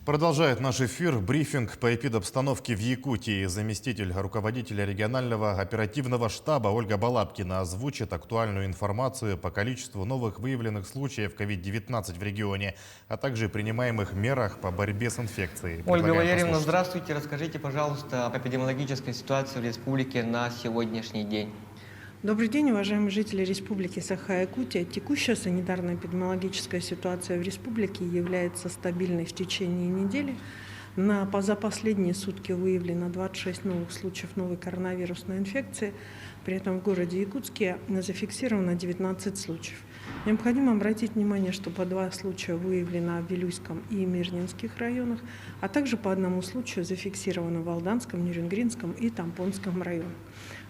Продолжает наш эфир брифинг по эпидобстановке в Якутии. Заместитель руководителя регионального оперативного штаба Ольга Балабкина озвучит актуальную информацию по количеству новых выявленных случаев COVID-19 в регионе, а также принимаемых мерах по борьбе с инфекцией. Ольга Валерьевна, здравствуйте. Расскажите, пожалуйста, об эпидемиологической ситуации в республике на сегодняшний день. Добрый день, уважаемые жители Республики Саха-Якутия. Текущая санитарно-эпидемиологическая ситуация в республике является стабильной в течение недели. За последние сутки выявлено 26 новых случаев новой коронавирусной инфекции. При этом в городе Якутске зафиксировано 19 случаев. Необходимо обратить внимание, что по 2 случая выявлено в Вилюйском и Мирнинских районах, а также по 1 случаю зафиксировано в Алданском, Нерюнгринском и Тампонском районах.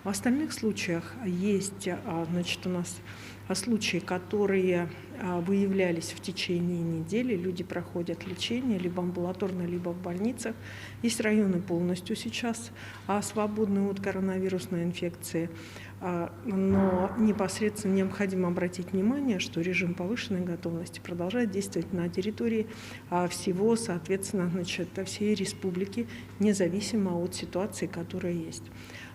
В остальных случаях есть у нас случаи, которые выявлялись в течение недели. Люди проходят лечение либо амбулаторно, либо в больницах. Есть районы полностью сейчас свободные от коронавирусной инфекции. Но непосредственно необходимо обратить внимание, что режим повышенной готовности продолжает действовать на территории всего, соответственно, всей республики, независимо от ситуации, которая есть.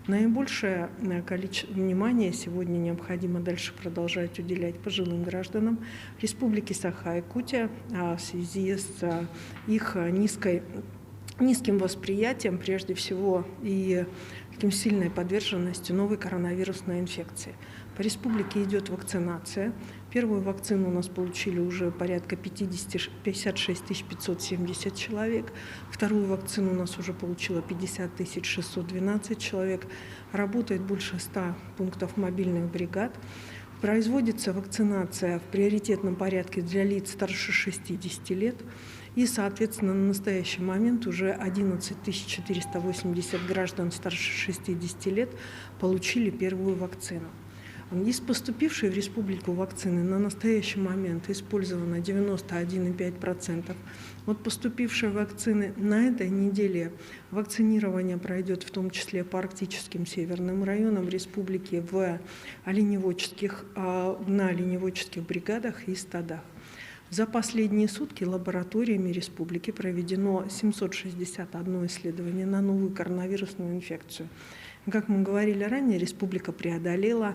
Наибольшее количество внимания сегодня необходимо дальше продолжать уделять пожилым гражданам Республики Саха-Якутия в связи с их низким восприятием, прежде всего, и таким сильной подверженностью новой коронавирусной инфекции. По республике идет вакцинация. Первую вакцину у нас получили уже порядка 56 570 человек. Вторую вакцину у нас уже получило 50 612 человек. Работает больше 100 пунктов мобильных бригад. Производится вакцинация в приоритетном порядке для лиц старше 60 лет. И, соответственно, на настоящий момент уже 11 480 граждан старше 60 лет получили первую вакцину. Из поступившей в республику вакцины на настоящий момент использовано 91,5%. От поступившей вакцины на этой неделе вакцинирование пройдет в том числе по арктическим северным районам республики на оленеводческих бригадах и стадах. За последние сутки лабораториями республики проведено 761 исследование на новую коронавирусную инфекцию. Как мы говорили ранее, республика преодолела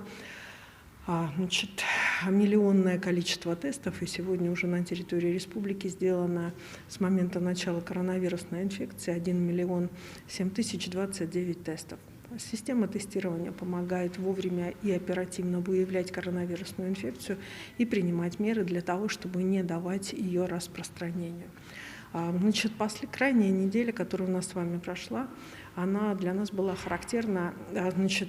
миллионное количество тестов, и сегодня уже на территории республики сделано с момента начала коронавирусной инфекции 1 007 029 тестов. Система тестирования помогает вовремя и оперативно выявлять коронавирусную инфекцию и принимать меры для того, чтобы не давать ее распространению. Крайняя неделя, которая у нас с вами прошла, она для нас была характерна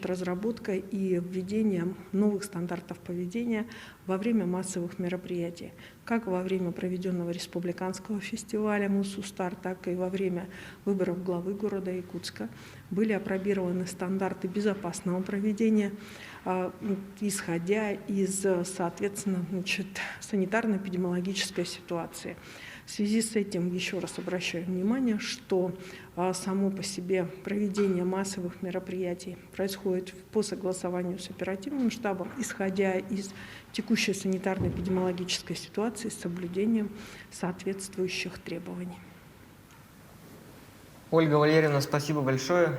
разработкой и введением новых стандартов поведения во время массовых мероприятий. Как во время проведенного республиканского фестиваля «Мусустар», так и во время выборов главы города Якутска были опробированы стандарты безопасного проведения, исходя из, соответственно, санитарно-эпидемиологической ситуации. В связи с этим еще раз обращаю внимание, что само по себе проведение массовых мероприятий происходит по согласованию с оперативным штабом, исходя из текущей санитарно-эпидемиологической ситуации с соблюдением соответствующих требований. Ольга Валерьевна, спасибо большое.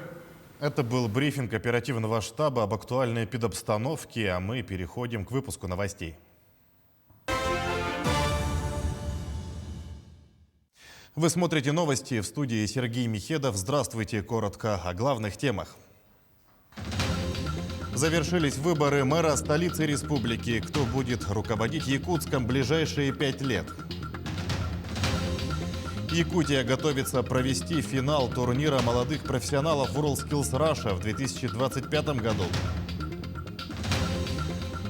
Это был брифинг оперативного штаба об актуальной эпидобстановке, а мы переходим к выпуску новостей. Вы смотрите новости, в студии Сергей Михедов. Здравствуйте. Коротко о главных темах. Завершились выборы мэра столицы республики. Кто будет руководить Якутском ближайшие 5 лет? Якутия готовится провести финал турнира молодых профессионалов WorldSkills Russia в 2025 году.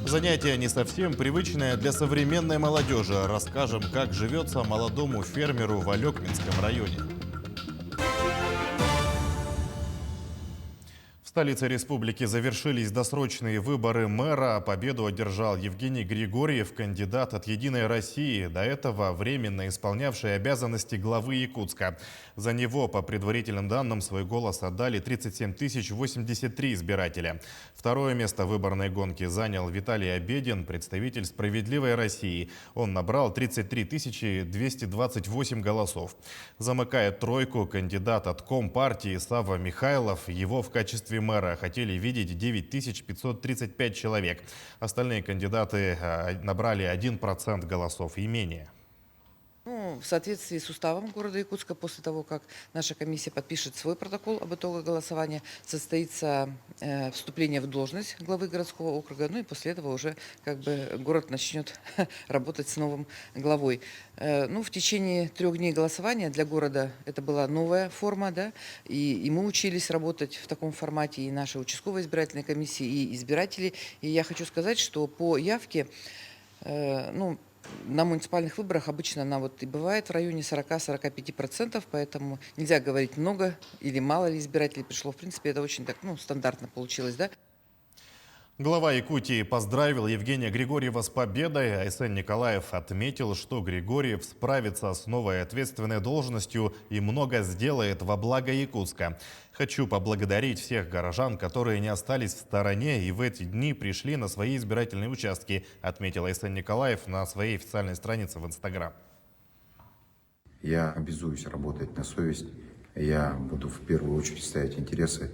Занятие не совсем привычное для современной молодежи. Расскажем, как живется молодому фермеру в Алекминском районе. В столице республики завершились досрочные выборы мэра. Победу одержал Евгений Григорьев, кандидат от «Единой России», до этого временно исполнявший обязанности главы Якутска. За него, по предварительным данным, свой голос отдали 37 083 избирателя. Второе место в выборной гонке занял Виталий Обедин, представитель «Справедливой России». Он набрал 33 228 голосов. Замыкает тройку кандидат от Компартии Савва Михайлов. Его в качестве мэра хотели видеть 9535 человек. Остальные кандидаты набрали 1% голосов и менее. В соответствии с уставом города Якутска, после того, как наша комиссия подпишет свой протокол об итогах голосования, состоится вступление в должность главы городского округа, ну и после этого уже город начнет работать с новым главой. В течение 3 дней голосования для города это была новая форма, да, и мы учились работать в таком формате, и наши участковые избирательные комиссии, и избиратели. И я хочу сказать, что по явке, на муниципальных выборах обычно она и бывает в районе 40-45%, поэтому нельзя говорить много или мало ли избирателей пришло. В принципе, это очень так, стандартно получилось, да. Глава Якутии поздравил Евгения Григорьева с победой. Айсен Николаев отметил, что Григорьев справится с новой ответственной должностью и много сделает во благо Якутска. «Хочу поблагодарить всех горожан, которые не остались в стороне и в эти дни пришли на свои избирательные участки», отметил Айсен Николаев на своей официальной странице в Инстаграм. Я обязуюсь работать на совесть. Я буду в первую очередь ставить интересы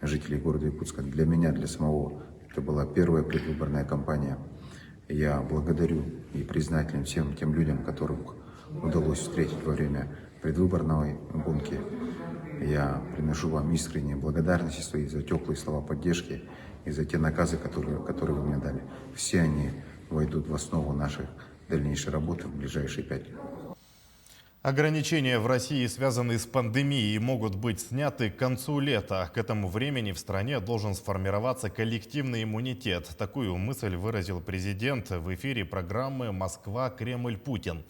жителей города Якутска. Для меня, для самого, это была первая предвыборная кампания. Я благодарю и признателен всем тем людям, которых удалось встретить во время предвыборной гонки. Я приношу вам искренние благодарности свои за теплые слова поддержки и за те наказы, которые вы мне дали. Все они войдут в основу нашей дальнейшей работы в ближайшие 5 лет. Ограничения в России, связанные с пандемией, могут быть сняты к концу лета. К этому времени в стране должен сформироваться коллективный иммунитет. Такую мысль выразил президент в эфире программы «Москва, Кремль, Путин».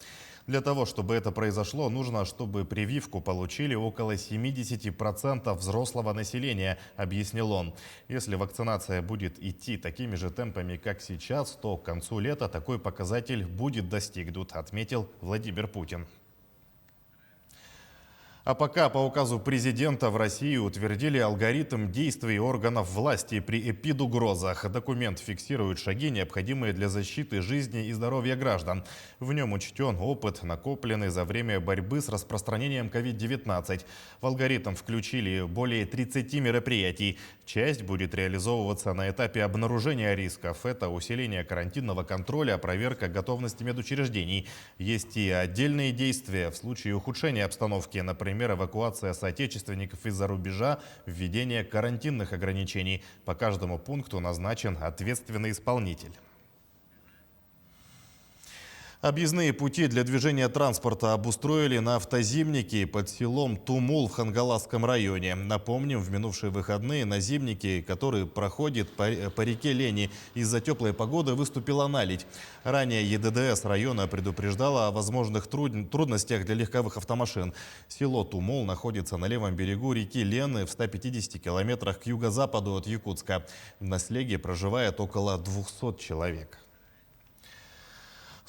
Для того, чтобы это произошло, нужно, чтобы прививку получили около 70% взрослого населения, объяснил он. Если вакцинация будет идти такими же темпами, как сейчас, то к концу лета такой показатель будет достигнут, отметил Владимир Путин. А пока по указу президента в России утвердили алгоритм действий органов власти при эпидугрозах. Документ фиксирует шаги, необходимые для защиты жизни и здоровья граждан. В нем учтен опыт, накопленный за время борьбы с распространением COVID-19. В алгоритм включили более 30 мероприятий. Часть будет реализовываться на этапе обнаружения рисков. Это усиление карантинного контроля, проверка готовности медучреждений. Есть и отдельные действия в случае ухудшения обстановки, например, эвакуация соотечественников из-за рубежа, введение карантинных ограничений. По каждому пункту назначен ответственный исполнитель. Объездные пути для движения транспорта обустроили на автозимнике под селом Тумул в Хангаласском районе. Напомним, в минувшие выходные на зимнике, который проходит по реке Лени, из-за теплой погоды выступила наледь. Ранее ЕДДС района предупреждала о возможных трудностях для легковых автомашин. Село Тумул находится на левом берегу реки Лены в 150 километрах к юго-западу от Якутска. На слеге проживает около 200 человек.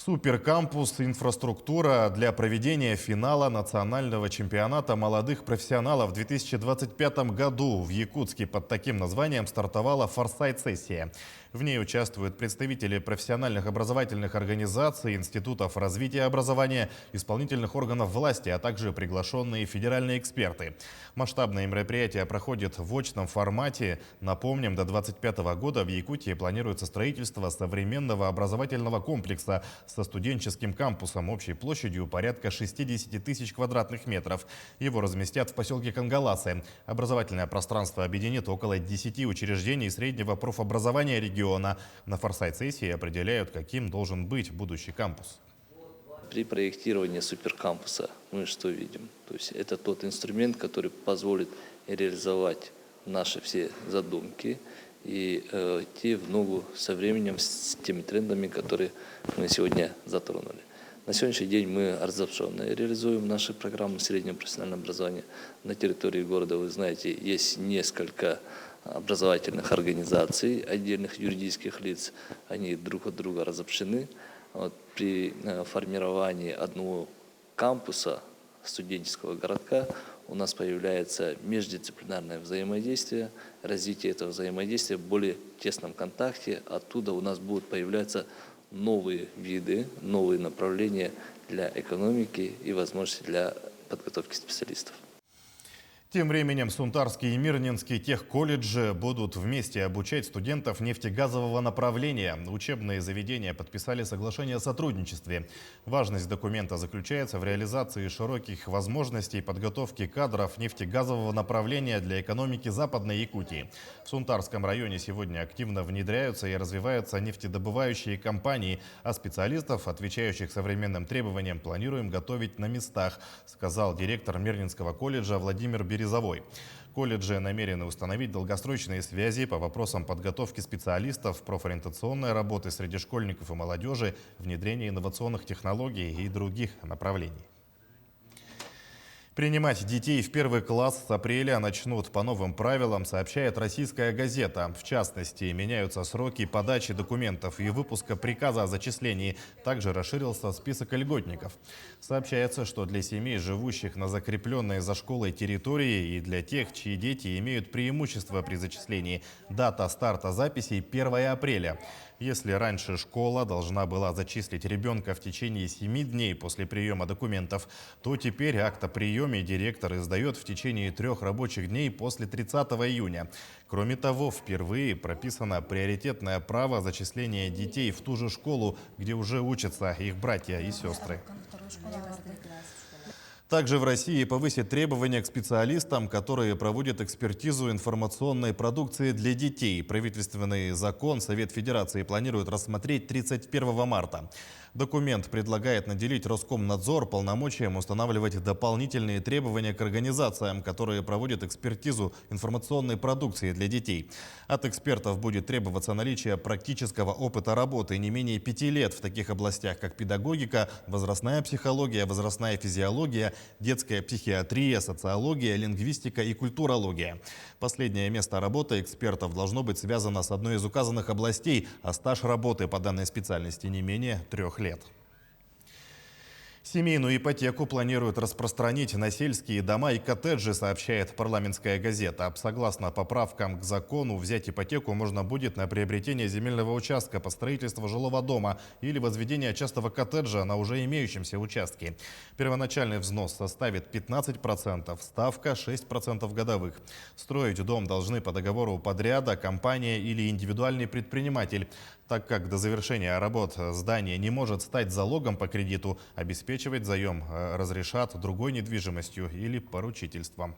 Суперкампус «Инфраструктура» для проведения финала национального чемпионата молодых профессионалов в 2025 году. В Якутске под таким названием стартовала форсайт-сессия. В ней участвуют представители профессиональных образовательных организаций, институтов развития образования, исполнительных органов власти, а также приглашенные федеральные эксперты. Масштабное мероприятие проходит в очном формате. Напомним, до 2025 года в Якутии планируется строительство современного образовательного комплекса со студенческим кампусом общей площадью порядка 60 тысяч квадратных метров. Его разместят в поселке Кангаласы. Образовательное пространство объединит около 10 учреждений среднего профобразования региона. На форсайт-сессии определяют, каким должен быть будущий кампус. При проектировании суперкампуса мы что видим? То есть это тот инструмент, который позволит реализовать наши все задумки и идти в ногу со временем, с теми трендами, которые мы сегодня затронули. На сегодняшний день мы организационно реализуем наши программы среднего профессионального образования на территории города. Вы знаете, есть несколько образовательных организаций, отдельных юридических лиц, они друг от друга разобщены. Вот, при формировании одного кампуса студенческого городка у нас появляется междисциплинарное взаимодействие, развитие этого взаимодействия в более тесном контакте. Оттуда у нас будут появляться новые виды, новые направления для экономики и возможности для подготовки специалистов. Тем временем Сунтарский и Мирнинский техколледжи будут вместе обучать студентов нефтегазового направления. Учебные заведения подписали соглашение о сотрудничестве. Важность документа заключается в реализации широких возможностей подготовки кадров нефтегазового направления для экономики Западной Якутии. В Сунтарском районе сегодня активно внедряются и развиваются нефтедобывающие компании, а специалистов, отвечающих современным требованиям, планируем готовить на местах, сказал директор Мирнинского колледжа Владимир Березовой. Колледжи намерены установить долгосрочные связи по вопросам подготовки специалистов, профориентационной работы среди школьников и молодежи, внедрения инновационных технологий и других направлений. Принимать детей в первый класс с апреля начнут по новым правилам, сообщает «Российская газета». В частности, меняются сроки подачи документов и выпуска приказа о зачислении. Также расширился список льготников. Сообщается, что для семей, живущих на закрепленной за школой территории, и для тех, чьи дети имеют преимущество при зачислении, дата старта записей 1 апреля. Если раньше школа должна была зачислить ребенка в течение 7 дней после приема документов, то теперь акт о приеме директор издает в течение 3 рабочих дней после 30 июня. Кроме того, впервые прописано приоритетное право зачисления детей в ту же школу, где уже учатся их братья и сестры. Также в России повысят требования к специалистам, которые проводят экспертизу информационной продукции для детей. Правительственный закон Совет Федерации планирует рассмотреть 31 марта. Документ предлагает наделить Роскомнадзор полномочием устанавливать дополнительные требования к организациям, которые проводят экспертизу информационной продукции для детей. От экспертов будет требоваться наличие практического опыта работы не менее 5 лет в таких областях, как педагогика, возрастная психология, возрастная физиология, детская психиатрия, социология, лингвистика и культурология. Последнее место работы экспертов должно быть связано с одной из указанных областей, а стаж работы по данной специальности не менее 3 лет. Семейную ипотеку планируют распространить на сельские дома и коттеджи, сообщает «Парламентская газета». Согласно поправкам к закону, взять ипотеку можно будет на приобретение земельного участка по строительству жилого дома или возведение частного коттеджа на уже имеющемся участке. Первоначальный взнос составит 15%, ставка 6% годовых. Строить дом должны по договору подряда компания или индивидуальный предприниматель. Так как до завершения работ здание не может стать залогом по кредиту, обеспечивать заем разрешат другой недвижимостью или поручительством.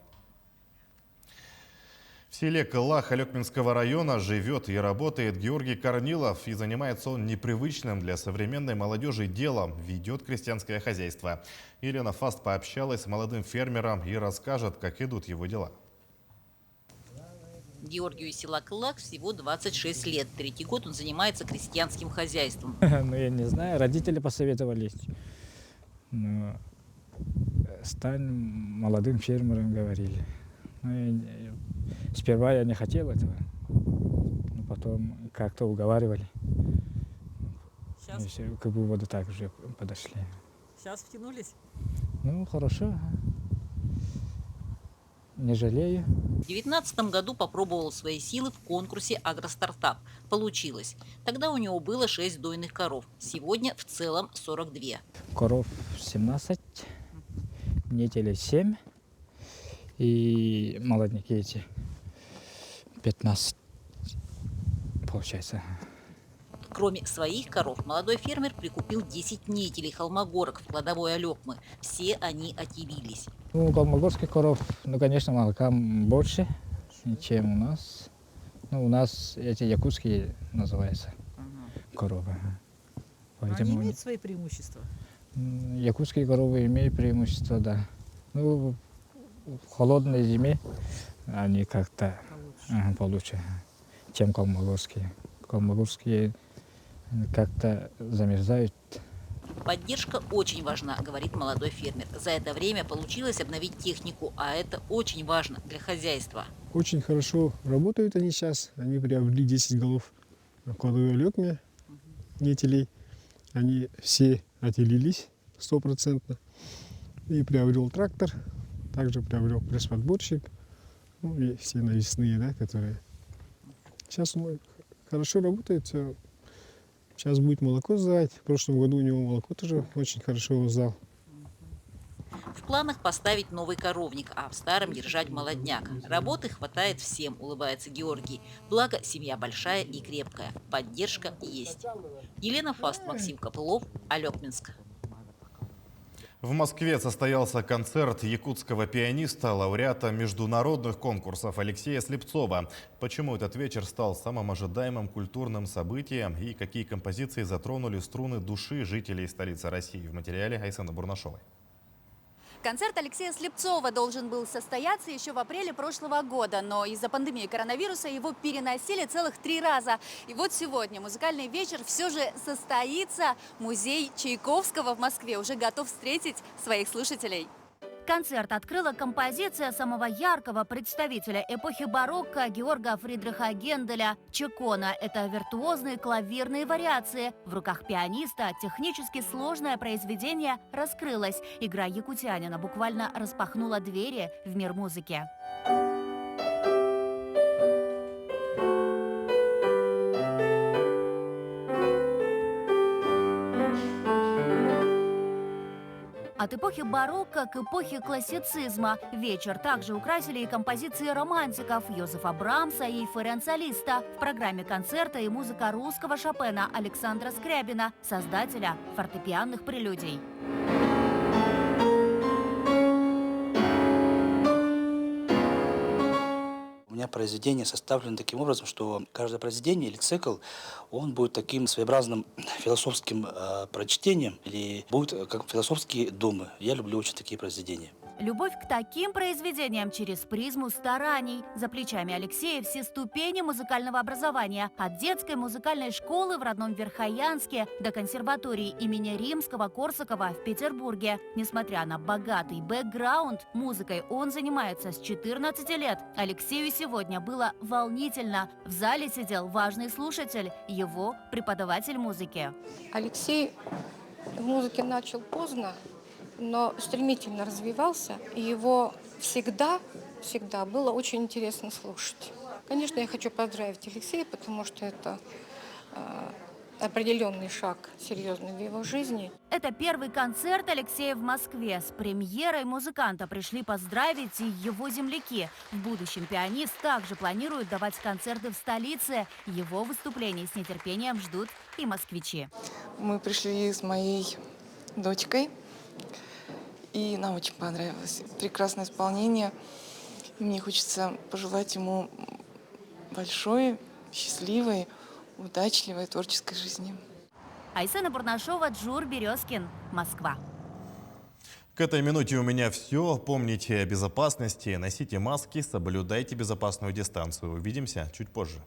В селе Кылах Алекминского района живет и работает Георгий Корнилов, и занимается он непривычным для современной молодежи делом – ведет крестьянское хозяйство. Елена Фаст пообщалась с молодым фермером и расскажет, как идут его дела. Георгию из села Кылак всего 26 лет. 3-й год он занимается крестьянским хозяйством. Ну, я не знаю, родители посоветовали. Ну, стань молодым фермером, говорили. Ну, сперва я не хотел этого, но потом как-то уговаривали. Сейчас? И все, к выводу так уже подошли. Сейчас втянулись? Ну, хорошо. Не жалею. В 2019 году попробовал свои силы в конкурсе «Агростартап». Получилось. Тогда у него было 6 дойных коров. Сегодня в целом 42. Коров 17, нетелей 7 и молодняки эти 15, получается. Кроме своих коров, молодой фермер прикупил 10 нетелей холмогорок в кладовой Алекмы. Все они отелились. Ну, у холмогорских коров, ну, конечно, молока больше, чем у нас. Ну, у нас эти якутские называются коровы. Поэтому Они имеют свои преимущества? Якутские коровы имеют преимущество, да. Ну, в холодной зиме они как-то получше, чем холмогорские. Холмогорские как-то замерзают. Поддержка очень важна, говорит молодой фермер. За это время получилось обновить технику, а это очень важно для хозяйства. Очень хорошо работают они сейчас. Они приобрели 10 голов кладовой лёгме нетелей. Они все отелились 100%. И приобрел трактор. Также приобрел пресс-подборщик. Ну и все навесные, да, которые... Сейчас он хорошо работает. Всё. Сейчас будет молоко сдавать. В прошлом году у него молоко тоже очень хорошо сдал. В планах поставить новый коровник, а в старом держать молодняк. Работы хватает всем, улыбается Георгий. Благо, семья большая и крепкая. Поддержка есть. Елена Фаст, Максим Копылов, Алекминск. В Москве состоялся концерт якутского пианиста, лауреата международных конкурсов Алексея Слепцова. Почему этот вечер стал самым ожидаемым культурным событием и какие композиции затронули струны души жителей столицы России? В материале Айсены Бурнашовой. Концерт Алексея Слепцова должен был состояться еще в апреле прошлого года, но из-за пандемии коронавируса его переносили целых 3 раза. И вот сегодня музыкальный вечер все же состоится. Музей Чайковского в Москве уже готов встретить своих слушателей. Концерт открыла композиция самого яркого представителя эпохи барокко Георга Фридриха Генделя «Чекона». Это виртуозные клавирные вариации. В руках пианиста технически сложное произведение раскрылось. Игра якутянина буквально распахнула двери в мир музыки. От эпохи барокко к эпохе классицизма вечер также украсили и композиции романтиков Йозефа Брамса и Ференца Листа. В программе концерта и музыка русского Шопена Александра Скрябина, создателя фортепианных прелюдий. У меня произведение составлено таким образом, что каждое произведение или цикл, он будет таким своеобразным философским прочтением или будет как философские думы. Я люблю очень такие произведения. Любовь к таким произведениям через призму стараний. За плечами Алексея все ступени музыкального образования. От детской музыкальной школы в родном Верхоянске до консерватории имени Римского-Корсакова в Петербурге. Несмотря на богатый бэкграунд, музыкой он занимается с 14 лет. Алексею сегодня было волнительно. В зале сидел важный слушатель, его преподаватель музыки. Алексей в музыке начал поздно, но стремительно развивался, и его всегда было очень интересно слушать. Конечно, я хочу поздравить Алексея, потому что это определенный шаг серьезный в его жизни. Это первый концерт Алексея в Москве. С премьерой музыканта пришли поздравить и его земляки. В будущем пианист также планирует давать концерты в столице. Его выступления с нетерпением ждут и москвичи. Мы пришли с моей дочкой, и нам очень понравилось. Прекрасное исполнение. И мне хочется пожелать ему большой, счастливой, удачливой творческой жизни. Айсена Бурнашова, Джур Березкин, Москва. К этой минуте у меня все. Помните о безопасности, носите маски, соблюдайте безопасную дистанцию. Увидимся чуть позже.